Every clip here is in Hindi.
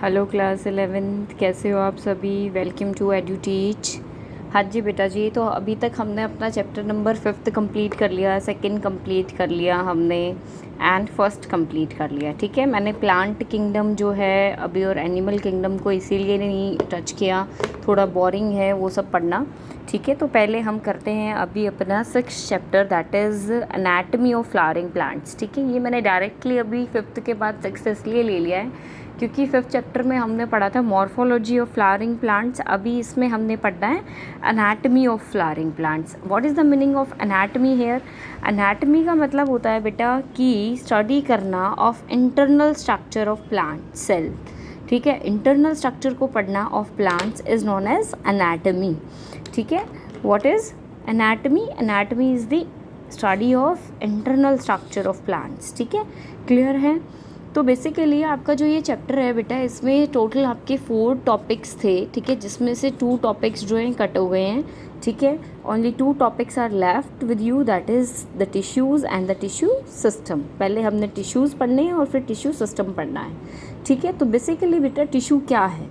हेलो क्लास 11th, कैसे हो आप सभी। Welcome to Edu Teach. हाँ जी बेटा जी, तो अभी तक हमने अपना चैप्टर नंबर 5th कंप्लीट कर लिया, सेकंड कंप्लीट कर लिया हमने एंड फर्स्ट कंप्लीट कर लिया। ठीक है, मैंने प्लांट किंगडम जो है अभी और एनिमल किंगडम को इसीलिए नहीं टच किया, थोड़ा बोरिंग है वो सब पढ़ना। ठीक है, तो पहले हम करते हैं अभी अपना 6th chapter, that is anatomy of flowering plants. ठीक है, ये मैंने डायरेक्टली अभी 5th के बाद 6th इसलिए ले लिया है क्योंकि 5th चैप्टर में हमने पढ़ा था मॉर्फोलॉजी ऑफ फ्लावरिंग प्लांट्स, अभी इसमें हमने पढ़ना है anatomy of flowering plants. What is the meaning of anatomy here? Anatomy का मतलब होता है बेटा कि स्टडी करना of internal structure of plant cell. ठीक है, इंटरनल स्ट्रक्चर को पढ़ना of plants is known as anatomy. ठीक है, what is anatomy? Anatomy is the study of internal structure of plants. ठीक है, क्लियर है? तो बेसिकली आपका जो ये चैप्टर है बेटा, इसमें टोटल आपके 4 टॉपिक्स थे। ठीक है, जिसमें से 2 टॉपिक्स जो हैं कट हो गए हैं। ठीक है, only 2 topics are left with you, that is the tissues and the tissue system. पहले हमने टिश्यूज़ पढ़ने हैं और फिर टिश्यू सिस्टम पढ़ना है। ठीक है, तो बेसिकली बेटा टिश्यू क्या है?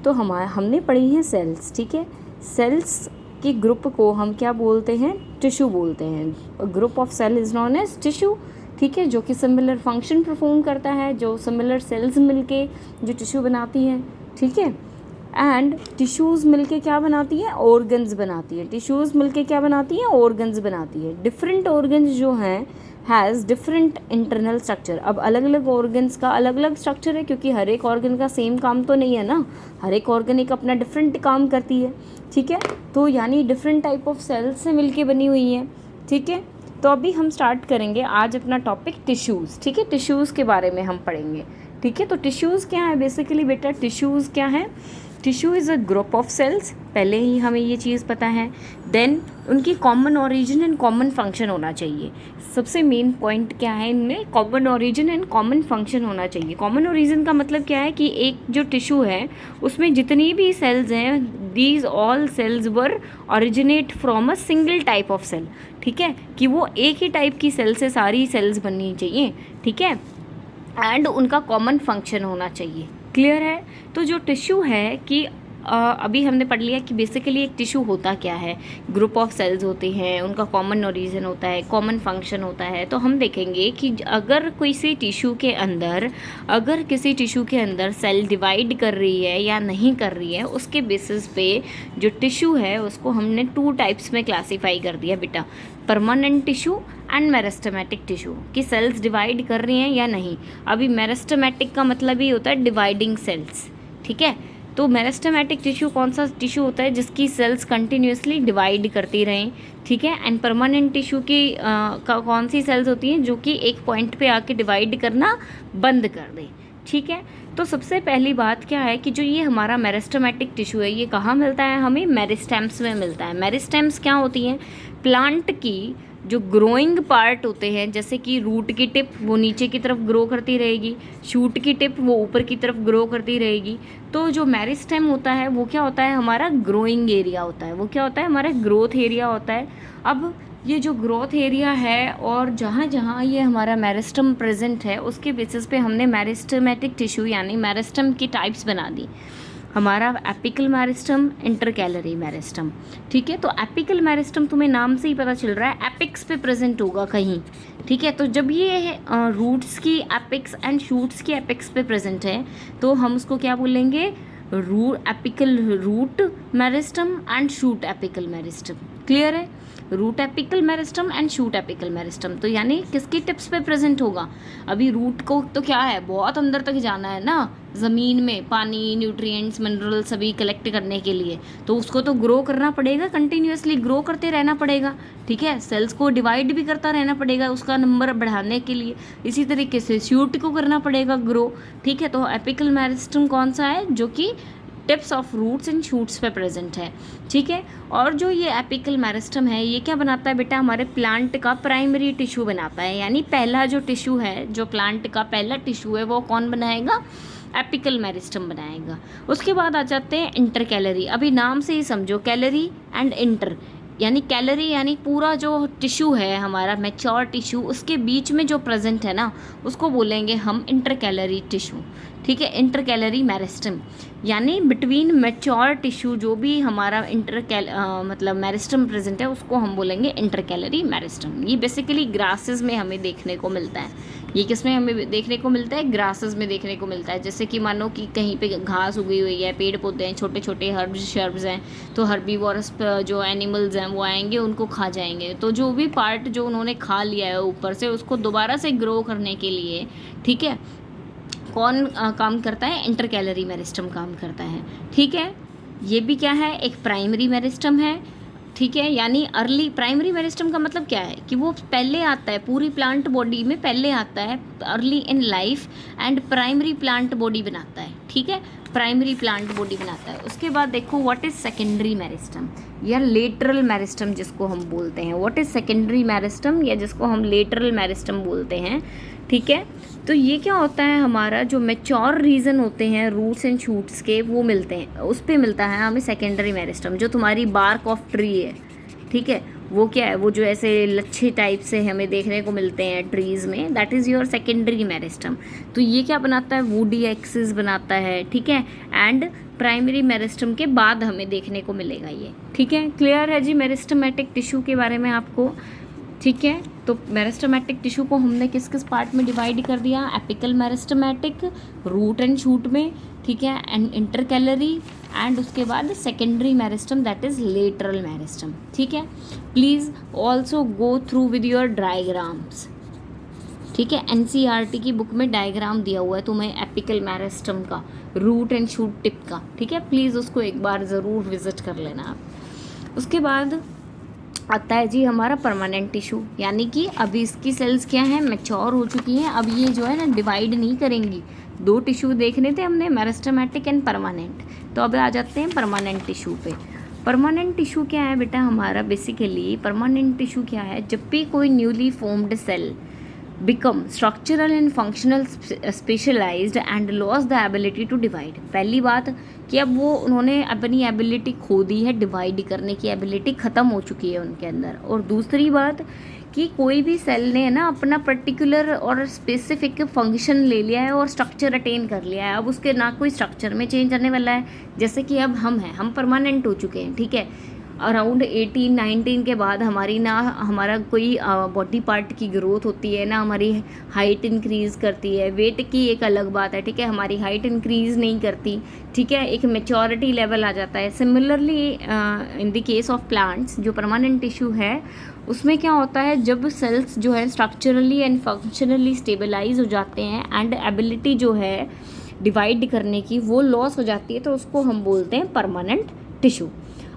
तो हमने पढ़ी हैं सेल्स। ठीक है, सेल्स के ग्रुप को हम क्या बोलते हैं? टिश्यू बोलते हैं। Group of cell is known as tissue. ठीक है, जो कि सिमिलर फंक्शन परफॉर्म करता है, जो सिमिलर सेल्स मिलके जो टिश्यू बनाती हैं। ठीक है, एंड टिश्यूज़ मिलके क्या बनाती हैं? ऑर्गन्स बनाती है। टिश्यूज़ मिलके क्या बनाती हैं? ऑर्गन्स बनाती है। डिफरेंट ऑर्गन्स जो हैं हैज़ डिफरेंट इंटरनल स्ट्रक्चर। अब अलग अलग ऑर्गन्स का अलग अलग स्ट्रक्चर है, क्योंकि हर एक ऑर्गन का सेम काम तो नहीं है ना, हर एक ऑर्गन एक अपना डिफरेंट काम करती है। ठीक है, तो यानी डिफरेंट टाइप ऑफ सेल्स से मिलके बनी हुई है। ठीक है, तो अभी हम स्टार्ट करेंगे आज अपना टॉपिक टिश्यूज़। ठीक है, टिश्यूज़ के बारे में हम पढ़ेंगे। ठीक है, तो टिश्यूज़ क्या है बेसिकली बेटा? टिश्यूज़ क्या है? Tissue is a group of cells, पहले ही हमें ये चीज़ पता है। देन उनकी common origin and common function होना चाहिए। सबसे मेन पॉइंट क्या है इनमें? Common origin and common function होना चाहिए। कॉमन ओरिजिन का मतलब क्या है कि एक जो टिश्यू है उसमें जितनी भी सेल्स हैं, these all cells were originate from a single type of cell. ठीक है, कि वो एक ही टाइप की सेल से सारी सेल्स बननी चाहिए। ठीक है, एंड उनका कॉमन फंक्शन होना चाहिए। क्लियर है? तो जो टिश्यू है कि अभी हमने पढ़ लिया कि बेसिकली एक टिश्यू होता क्या है। ग्रुप ऑफ सेल्स होते हैं, उनका कॉमन ओरिजिन होता है, कॉमन फंक्शन होता है। तो हम देखेंगे कि अगर किसी टिश्यू के अंदर सेल डिवाइड कर रही है या नहीं कर रही है, उसके बेसिस पे जो टिश्यू है उसको हमने 2 टाइप्स में क्लासीफाई कर दिया बेटा, permanent tissue and meristematic tissue, कि सेल्स डिवाइड कर रही हैं या नहीं। अभी मेरिस्टेमेटिक का मतलब ही होता है डिवाइडिंग सेल्स। ठीक है, तो मेरिस्टेमेटिक टिश्यू कौन सा टिश्यू होता है? जिसकी सेल्स कंटिन्यूसली डिवाइड करती रहें। ठीक है, एंड परमानेंट टिश्यू की कौन सी सेल्स होती हैं जो कि एक पॉइंट पे आके डिवाइड करना बंद कर दें। ठीक है, तो सबसे पहली बात क्या है कि जो ये हमारा मेरिस्टेमेटिक टिश्यू है, ये कहाँ मिलता है? हमें मेरिस्टेम्स में मिलता है। मेरिस्टेम्स क्या होती हैं? प्लांट की जो ग्रोइंग पार्ट होते हैं, जैसे कि रूट की टिप वो नीचे की तरफ ग्रो करती रहेगी, शूट की टिप वो ऊपर की तरफ ग्रो करती रहेगी। तो जो मेरिस्टेम होता है वो क्या होता है? हमारा ग्रोइंग एरिया होता है। वो क्या होता है? हमारा ग्रोथ एरिया होता है। अब ये जो ग्रोथ एरिया है और जहाँ जहाँ ये हमारा मेरिस्टम प्रेजेंट है, उसके बेसिस पे हमने मेरिस्टेमेटिक टिश्यू यानी मेरिस्टम की टाइप्स बना दी। हमारा एपिकल मेरिस्टम, इंटरकैलरी मेरिस्टम। ठीक है, तो एपिकल मेरिस्टम तुम्हें नाम से ही पता चल रहा है एपिक्स पे प्रेजेंट होगा कहीं। ठीक है, तो जब ये रूट्स की एपिक्स एंड शूट्स की एपिक्स पे प्रेजेंट है तो हम उसको क्या बोलेंगे? Apical root meristem and shoot apical meristem. Clear है? Root apical meristem and shoot apical meristem, तो यानी किसकी टिप्स पे प्रेजेंट होगा? अभी रूट को तो क्या है, बहुत अंदर तक जाना है ना, ज़मीन में पानी, न्यूट्रिएंट्स, मिनरल सभी कलेक्ट करने के लिए, तो उसको तो ग्रो करना पड़ेगा, कंटिन्यूसली ग्रो करते रहना पड़ेगा। ठीक है, सेल्स को डिवाइड भी करता रहना पड़ेगा उसका नंबर बढ़ाने के लिए। इसी तरीके से शूट को करना पड़ेगा ग्रो। ठीक है, तो एपिकल मेरिस्टम कौन सा है? जो कि tips of roots and shoots पे प्रेजेंट है। ठीक है, और जो ये एपिकल मेरिस्टम है ये क्या बनाता है बेटा? हमारे प्लांट का प्राइमरी टिश्यू बनाता है। यानी पहला जो टिश्यू है, जो प्लांट का पहला टिश्यू है, वो कौन बनाएगा? एपिकल मेरिस्टम बनाएगा। उसके बाद आ जाते हैं इंटरकैलरी। अभी नाम से ही समझो, कैलरी एंड इंटर, यानी कैलोरी यानी पूरा जो टिश्यू है हमारा मैच्योर टिश्यू, उसके बीच में जो प्रेजेंट है ना, उसको बोलेंगे हम इंटरकैलरी टिश्यू। ठीक है, इंटरकैलरी मेरिस्टम यानी बिटवीन मैच्योर टिश्यू जो भी हमारा मतलब मेरिस्टम प्रेजेंट है उसको हम बोलेंगे इंटरकैलरी मेरिस्टम। ये बेसिकली ग्रासेस में हमें देखने को मिलता है। ये किस में हमें देखने को मिलता है? ग्रासेस में देखने को मिलता है। जैसे कि मानो कि कहीं पे घास उगी हुई है, पेड़ पौधे हैं, छोटे छोटे हर्ब्स शर्ब्स हैं, तो हर्बीवोरस जो एनिमल्स हैं वो आएंगे, उनको खा जाएंगे। तो जो भी पार्ट जो उन्होंने खा लिया है ऊपर से, उसको दोबारा से ग्रो करने के लिए, ठीक है, कौन काम करता है? इंटरकैलरी मेरिस्टम काम करता है। ठीक है, ये भी क्या है? एक प्राइमरी मेरिस्टम है। ठीक है, यानी अर्ली प्राइमरी मेरिस्टम का मतलब क्या है कि वो पहले आता है, पूरी प्लांट बॉडी में पहले आता है, early in life, and primary plant body बनाता है। ठीक है, प्राइमरी प्लांट बॉडी बनाता है। उसके बाद देखो व्हाट इज सेकेंडरी मेरिस्टम या लेटरल मेरिस्टम जिसको हम बोलते हैं। व्हाट इज सेकेंडरी मेरिस्टम या जिसको हम लेटरल मेरिस्टम बोलते हैं। ठीक है, तो ये क्या होता है? हमारा जो मैच्योर रीजन होते हैं रूट्स एंड शूट्स के, वो मिलते हैं, उस पे मिलता है हमें सेकेंडरी मेरिस्टम। जो तुम्हारी बार्क ऑफ ट्री है, ठीक है, वो क्या है? वो जो ऐसे लच्छे टाइप से हमें देखने को मिलते हैं ट्रीज़ में, that is your secondary meristem. तो ये क्या बनाता है? वुडी एक्सिस बनाता है। ठीक है, एंड प्राइमरी मेरिस्टम के बाद हमें देखने को मिलेगा ये। ठीक है, क्लियर है जी मेरिस्टमेटिक टिश्यू के बारे में आपको? ठीक है, तो मेरिस्टमेटिक टिश्यू को हमने किस किस पार्ट में डिवाइड कर दिया? Apical meristematic, root and shoot में, ठीक है, एंड इंटरकैलरी, एंड उसके बाद secondary meristem that is lateral meristem. ठीक है, please also go through with your diagrams. ठीक है, एनसीईआरटी की बुक में डायग्राम दिया हुआ है तुम्हें एपिकल मेरिस्टम का, रूट एंड शूट टिप का। ठीक है, प्लीज़ उसको एक बार ज़रूर विजिट कर लेना आप। उसके बाद आता है जी हमारा परमानेंट टिश्यू, यानी कि अभी इसकी सेल्स क्या हैं? मैच्योर हो चुकी हैं। अब ये जो है ना डिवाइड नहीं करेंगी। दो टिश्यू देखने थे हमने, मेरिस्टमेटिक एंड परमानेंट। तो अब आ जाते हैं परमानेंट टिश्यू पे। परमानेंट टिश्यू क्या है बेटा हमारा? बेसिकली परमानेंट टिश्यू क्या है? जब भी कोई newly formed cell become structural and functional specialized and lost the ability to divide। पहली बात कि अब वो उन्होंने अपनी एबिलिटी खो दी है, डिवाइड करने की एबिलिटी ख़त्म हो चुकी है उनके अंदर। और दूसरी बात कि कोई भी सेल ने ना अपना पर्टिकुलर और स्पेसिफिक फंक्शन ले लिया है और स्ट्रक्चर अटेन कर लिया है। अब उसके ना कोई स्ट्रक्चर में चेंज आने वाला है। जैसे कि अब हम हैं, हम परमानेंट हो चुके हैं। ठीक है, अराउंड 18-19 के बाद हमारी ना हमारा कोई बॉडी पार्ट की ग्रोथ होती है, ना हमारी हाइट इंक्रीज़ करती है। वेट की एक अलग बात है। ठीक है, हमारी हाइट इंक्रीज़ नहीं करती। ठीक है, एक मेच्योरिटी लेवल आ जाता है। Similarly in the case of plants, जो परमानेंट टिश्यू है उसमें क्या होता है? जब सेल्स जो है स्ट्रक्चरली एंड फंक्शनली स्टेबलाइज हो जाते हैं एंड एबिलिटी जो है डिवाइड करने की वो लॉस हो जाती है, तो उसको हम बोलते हैं परमानेंट टिश्यू।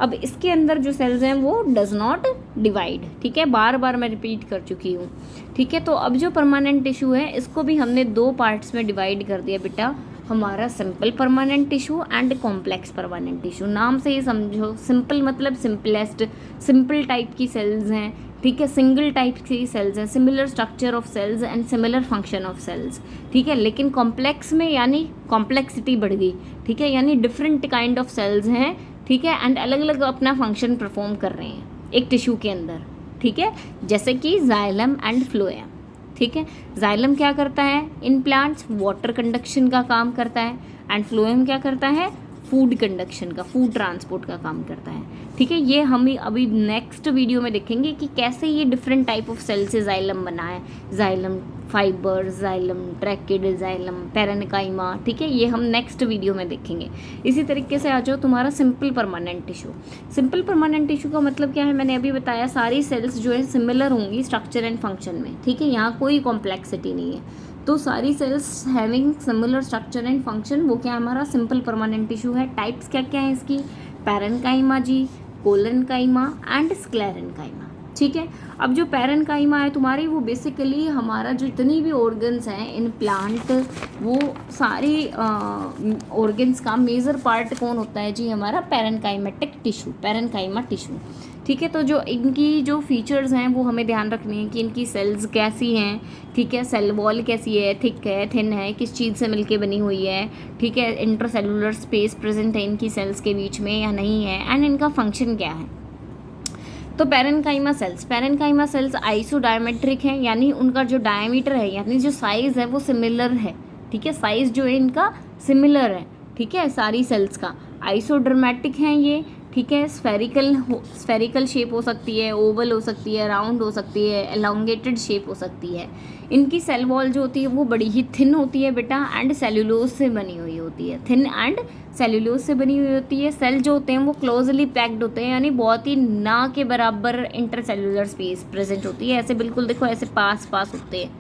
अब इसके अंदर जो सेल्स हैं वो डज नॉट डिवाइड। ठीक है, बार बार मैं रिपीट कर चुकी हूँ। ठीक है, तो अब जो परमानेंट टिश्यू है इसको भी हमने दो पार्ट्स में डिवाइड कर दिया बेटा, हमारा simple permanent tissue and complex permanent tissue. नाम से ही समझो, सिंपल मतलब सिंपलेस्ट, सिंपल टाइप की सेल्स हैं। ठीक है, सिंगल टाइप की सेल्स हैं, similar structure of cells and similar function of cells. ठीक है, लेकिन कॉम्प्लेक्स में यानी कॉम्प्लेक्सिटी बढ़ गई। ठीक है, यानी डिफरेंट काइंड ऑफ सेल्स हैं। ठीक है, एंड अलग अलग अपना फंक्शन परफॉर्म कर रहे हैं एक टिश्यू के अंदर। ठीक है, जैसे कि जाइलम एंड फ्लोएम। ठीक है, जाइलम क्या करता है इन प्लांट्स? वाटर कंडक्शन का काम करता है, एंड फ्लोएम क्या करता है? फूड कंडक्शन का, फूड ट्रांसपोर्ट का काम करता है। ठीक है, ये हम अभी नेक्स्ट वीडियो में देखेंगे कि कैसे ये डिफरेंट टाइप ऑफ सेल से जाइलम बना है। Xylem fibre, xylem tracheid, xylem parenchyma. ठीक है, ये हम नेक्स्ट वीडियो में देखेंगे। इसी तरीके से आ जाओ तुम्हारा simple permanent tissue. Simple permanent tissue का मतलब क्या है? मैंने अभी बताया, सारी सेल्स जो है सिमिलर होंगी स्ट्रक्चर एंड फंक्शन में। ठीक है, यहाँ कोई कॉम्प्लेक्सिटी नहीं है, तो सारी cells having similar structure and function, वो क्या हमारा सिंपल परमानेंट टिश्यू है। टाइप्स क्या क्या है इसकी? पैरेन्काइमा जी, कोलेनकाइमा एंड स्क्लेरेन्काइमा। ठीक है, अब जो पैरेन्काइमा है तुम्हारी, वो बेसिकली हमारा जो जितनी भी ऑर्गन्स हैं इन प्लांट, वो सारी ऑर्गन्स का मेजर पार्ट कौन होता है जी? हमारा पैरेन्काइमेटिक टिश्यू, पैरेन्काइमा टिश्यू। ठीक है, तो जो इनकी जो फीचर्स हैं वो हमें ध्यान रखनी है कि इनकी सेल्स कैसी हैं। ठीक है, सेल वॉल कैसी है, थिक है, थिन है, किस चीज़ से मिलके बनी हुई है। ठीक है, इंटरसेलुलर स्पेस प्रेजेंट है इनकी सेल्स के बीच में या नहीं है, एंड इनका फंक्शन क्या है। तो पैरेन्काइमा सेल्स आइसोडायमेट्रिक हैं, यानी उनका जो डायमीटर है यानी जो साइज़ है वो सिमिलर है। ठीक है, साइज़ जो है इनका सिमिलर है, ठीक है, सारी सेल्स का। आइसोडर्मेटिक हैं ये, ठीक है, स्फेरिकल शेप हो सकती है, ओवल हो सकती है, राउंड हो सकती है, एलोंगेटेड शेप हो सकती है। इनकी सेल वॉल जो होती है वो बड़ी ही थिन होती है बेटा, एंड सेल्यूलोज से बनी हुई होती है, थिन एंड सेल्यूलोज से बनी हुई होती है। सेल जो होते हैं वो क्लोजली पैक्ड होते हैं, यानी बहुत ही ना के बराबर इंटरसेल्यूलर स्पेस प्रेजेंट होती है। ऐसे बिल्कुल देखो, ऐसे पास पास होते हैं,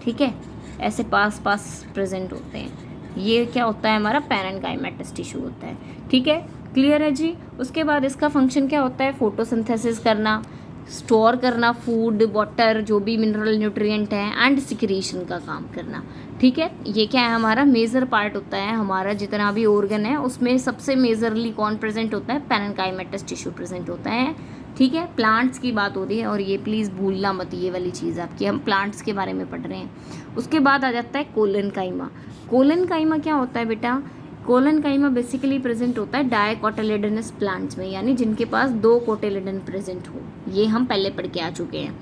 ठीक है, ऐसे पास पास प्रेजेंट होते हैं। ये क्या होता है, हमारा पैरेन्काइमेटस टिश्यू होता है, ठीक है, क्लियर है जी। उसके बाद इसका फंक्शन क्या होता है, फोटोसिंथेसिस करना, स्टोर करना फूड, वाटर, जो भी मिनरल न्यूट्रिएंट हैं, एंड सिक्रीशन का काम करना, ठीक है। ये क्या है, हमारा मेजर पार्ट होता है, हमारा जितना भी ऑर्गन है उसमें सबसे मेजरली कौन प्रेजेंट होता है, पैरेन्काइमेटस टिश्यू प्रेजेंट होता है, ठीक है। प्लांट्स की बात हो रही है, और ये प्लीज़ भूलना मत, ये वाली चीज़ आपकी, हम प्लांट्स के बारे में पढ़ रहे हैं। उसके बाद आ जाता है कोलेनकाइमा। कोलेनकाइमा क्या होता है बेटा, कोलेनकाइमा बेसिकली प्रेजेंट होता है डायकोटिलेडनस प्लांट्स में, यानी जिनके पास 2 कोटिलेडन प्रेजेंट हो, ये हम पहले पढ़ के आ चुके हैं,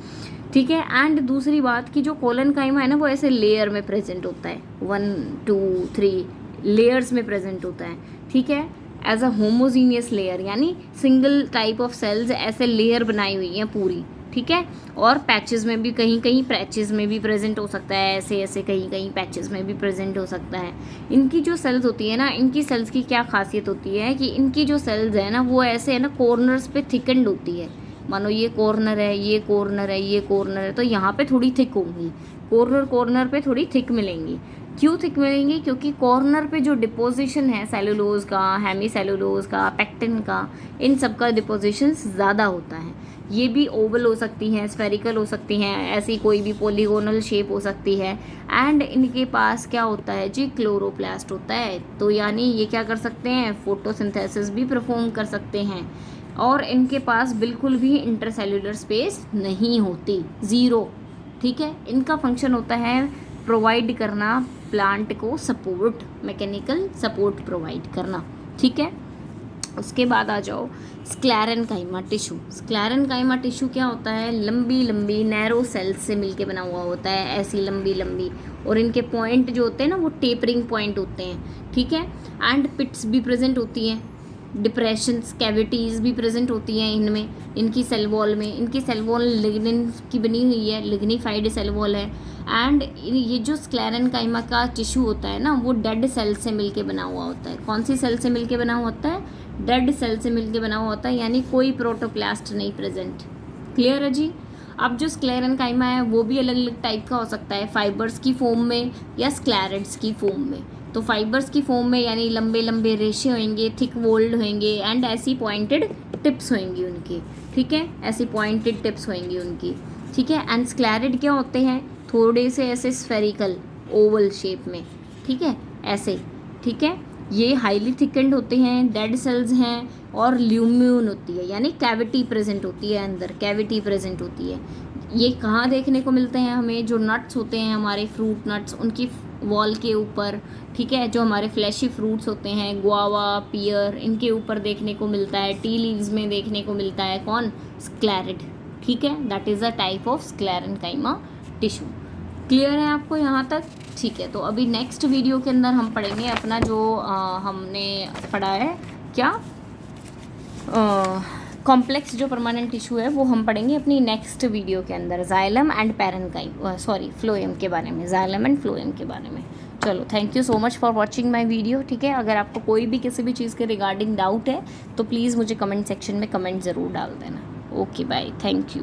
ठीक है। एंड दूसरी बात कि जो कोलेनकाइमा है ना वो ऐसे लेयर में प्रेजेंट होता है, 1 2 3 लेयर्स में प्रेजेंट होता है, ठीक है, एज अ होमोजीनियस लेयर, यानी सिंगल टाइप ऑफ सेल्स ऐसे लेयर बनाई हुई हैं पूरी, ठीक है। और पैचेस में भी, कहीं कहीं पैचेस में भी प्रेजेंट हो सकता है, ऐसे ऐसे कहीं कहीं पैचेस में भी प्रेजेंट हो सकता है। इनकी जो सेल्स होती है ना, इनकी सेल्स की क्या खासियत होती है कि इनकी जो सेल्स है ना वो ऐसे है ना कॉर्नर्स पे थिकन्ड होती है। मानो ये कॉर्नर है, ये कॉर्नर है, ये कॉर्नर है, तो यहाँ पे थोड़ी थिक होंगी, कॉर्नर कॉर्नर पे थोड़ी थिक मिलेंगी। क्यों थिक मिलेंगी, क्योंकि कॉर्नर पे जो डिपोजिशन है सेलुलोज का, हेमी सेलुलोज का, पेक्टिन का, इन सब का डिपोजिशन ज़्यादा होता है। ये भी ओवल हो सकती हैं, स्फेरिकल हो सकती हैं, ऐसी कोई भी पॉलीगोनल शेप हो सकती है। एंड इनके पास क्या होता है जी, क्लोरोप्लास्ट होता है। तो यानी ये क्या कर सकते हैं, फोटोसिंथेसिस भी परफॉर्म कर सकते हैं। और इनके पास बिल्कुल भी इंटरसेल्यूलर स्पेस नहीं होती, ज़ीरो, ठीक है। इनका फंक्शन होता है प्रोवाइड करना प्लांट को सपोर्ट, मैकेनिकल सपोर्ट प्रोवाइड करना, ठीक है। उसके बाद आ जाओ स्क्लेरेन्काइमा टिश्यू। स्क्लेरेन्काइमा टिश्यू क्या होता है, लंबी लंबी नैरो सेल्स से मिलके बना हुआ होता है, ऐसी लंबी लंबी, और इनके पॉइंट जो होते हैं ना वो टेपरिंग पॉइंट होते हैं, ठीक है। एंड पिट्स भी प्रेजेंट होती हैं, डिप्रेशंस, कैविटीज़ भी प्रेजेंट होती हैं इनमें, इनकी सेल वॉल में। इनकी सेल वॉल लिग्निन की बनी हुई है, लिग्निफाइड सेल वॉल है। एंड ये जो स्क्लेरेन्काइमा का टिश्यू होता है ना वो डेड सेल से मिलके बना हुआ होता है। कौन सी सेल से मिलके बना हुआ होता है, डेड सेल से मिलके बना हुआ होता है, यानी कोई प्रोटोप्लास्ट नहीं प्रेजेंट, क्लियर है जी। अब जो स्क्लेरेन्काइमा है वो भी अलग अलग टाइप का हो सकता है, फाइबर्स की फॉर्म में या स्क्लैरिड्स की फॉर्म में। तो फाइबर्स की फॉर्म में यानी लंबे लंबे रेशे होंगे, थिक वोल्ड होंगे, एंड ऐसी पॉइंटेड टिप्स होंगी उनकी, ठीक है, ऐसी पॉइंटेड टिप्स होंगी उनकी, ठीक है। एंड स्क्लैरिड क्या होते हैं, थोड़े से ऐसे स्फेरिकल ओवल शेप में, ठीक है, ऐसे, ठीक है। ये हाईली थिकन्ड होते हैं, डेड सेल्स हैं, और ल्यूम्यून होती है, यानी कैविटी प्रेजेंट होती है, अंदर कैविटी प्रेजेंट होती है। ये कहाँ देखने को मिलते हैं हमें, जो नट्स होते हैं हमारे फ्रूट नट्स, उनकी वॉल के ऊपर, ठीक है। जो हमारे फ्लैशी फ्रूट्स होते हैं, गुआवा, पियर, इनके ऊपर देखने को मिलता है। टी लीव्स में देखने को मिलता है कौन, स्क्लैरिड, ठीक है। That is a type of sclerenchyma tissue. Clear है आपको यहाँ तक, ठीक है। तो अभी नेक्स्ट वीडियो के अंदर हम पढ़ेंगे अपना जो हमने पढ़ा है क्या, कॉम्प्लेक्स जो परमानेंट टिश्यू है वो हम पढ़ेंगे अपनी नेक्स्ट वीडियो के अंदर, xylem and parenchyma, sorry phloem के बारे में, जाइलम एंड फ्लोएम के बारे में। चलो, thank you so much for watching my video, ठीक है। अगर आपको कोई भी किसी भी चीज़ के रिगार्डिंग डाउट है तो प्लीज़ मुझे कमेंट सेक्शन में कमेंट ज़रूर डाल देना। Okay bye, thank you.